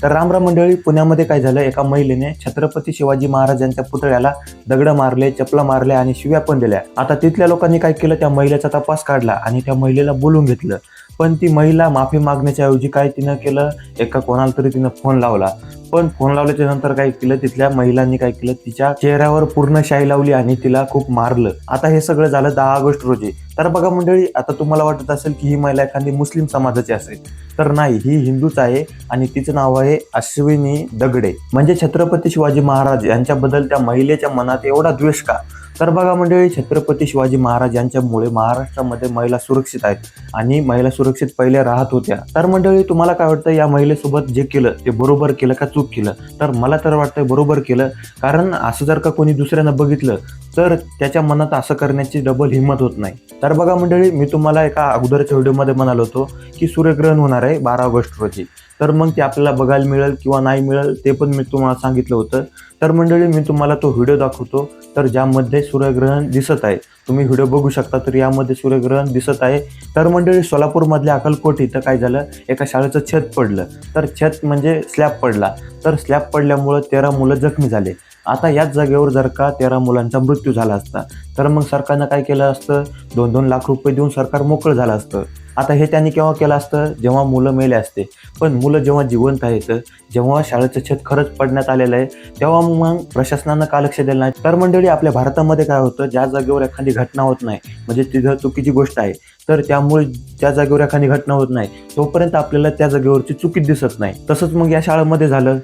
तर रामराम मंडळी, पुण्यामध्ये काय झालं, एका महिलेने छत्रपती शिवाजी महाराजांच्या पुतळ्याला दगड मारले, चपला मारल्या आणि शिव्या पण दिल्या. आता तिथल्या लोकांनी काय केलं, त्या महिलेचा तपास काढला आणि त्या महिलेला बोलून घेतलं. पण ती महिला माफी मागण्याच्या ऐवजी काय तिनं केलं, एका कोणाला तरी तिनं फोन लावला. पण फोन लावल्याच्या नंतर काय केलं, तिथल्या महिलांनी काय केलं, तिच्या चेहऱ्यावर पूर्ण शाई लावली आणि तिला खूप मारलं. आता हे सगळं झालं 10 ऑगस्ट रोजी. तर बघा मंडळी, आता तुम्हाला वाटत असेल की ही महिला एखादी मुस्लिम समाजाची असेल, तर नाही, ही हिंदूच आहे आणि तिचं नाव आहे अश्विनी दगडे. म्हणजे छत्रपती शिवाजी महाराज यांच्याबद्दल त्या महिलेच्या मनात एवढा द्वेष का? तर बघा मंडळी, छत्रपती शिवाजी महाराज यांच्यामुळे महाराष्ट्रामध्ये महिला सुरक्षित आहेत आणि महिला सुरक्षित पहिले राहत होत्या. तर मंडळी, तुम्हाला काय वाटतं, या महिलेसोबत जे केलं ते बरोबर केलं का चूक केलं? तर मला तर वाटतं बरोबर केलं, कारण असं जर का कोणी दुसऱ्यानं बघितलं तर त्याच्या मनात असं करण्याची डबल हिंमत होत नाही. तर बघा मंडळी, मी तुम्हाला एका अगोदरच्या व्हिडिओमध्ये म्हणालो होतो की सूर्यग्रहण होणार आहे 12 ऑगस्ट रोजी. तर मग ते आपल्याला बघायला मिळेल किंवा नाही मिळेल ते पण मी तुम्हाला सांगितलं होतं. तर मंडळी, मी तुम्हाला तो व्हिडिओ दाखवतो, तर ज्यामध्ये सूर्यग्रहण दिसत आहे. तुम्ही व्हिडिओ बघू शकता, तर यामध्ये सूर्यग्रहण दिसत आहे. तर मंडळी, सोलापूरमधल्या अक्कलकोट इथं काय झालं, एका शाळेचं छत पडलं. तर छत म्हणजे स्लॅब पडला. तर स्लॅब पडल्यामुळं 13 मुलं जखमी झाले. आता याच जागेवर जर का 13 मुलांचा मृत्यू झाला असता, तर मग सरकारनं काय केलं असतं, 2-2 लाख रुपये देऊन सरकार मोकळं झालं असतं. आता हे त्यांनी केव्हा केलं असतं, जेव्हा मुलं मेले असते. पण मुलं जेव्हा जिवंत आहेत, जेव्हा शाळेचं छत खरंच पडण्यात आलेलं आहे, तेव्हा मग प्रशासनानं का लक्ष दिलं नाही? तर मंडळी, आपल्या भारतामध्ये काय होतं, ज्या जागेवर एखादी घटना होत नाही, म्हणजे तिथं चुकीची गोष्ट आहे, तर त्यामुळे त्या जागेवर एखादी घटना होत नाही, तोपर्यंत आपल्याला त्या जागेवरची चुकी दिसत नाही. तसंच मग या शाळेमध्ये झालं.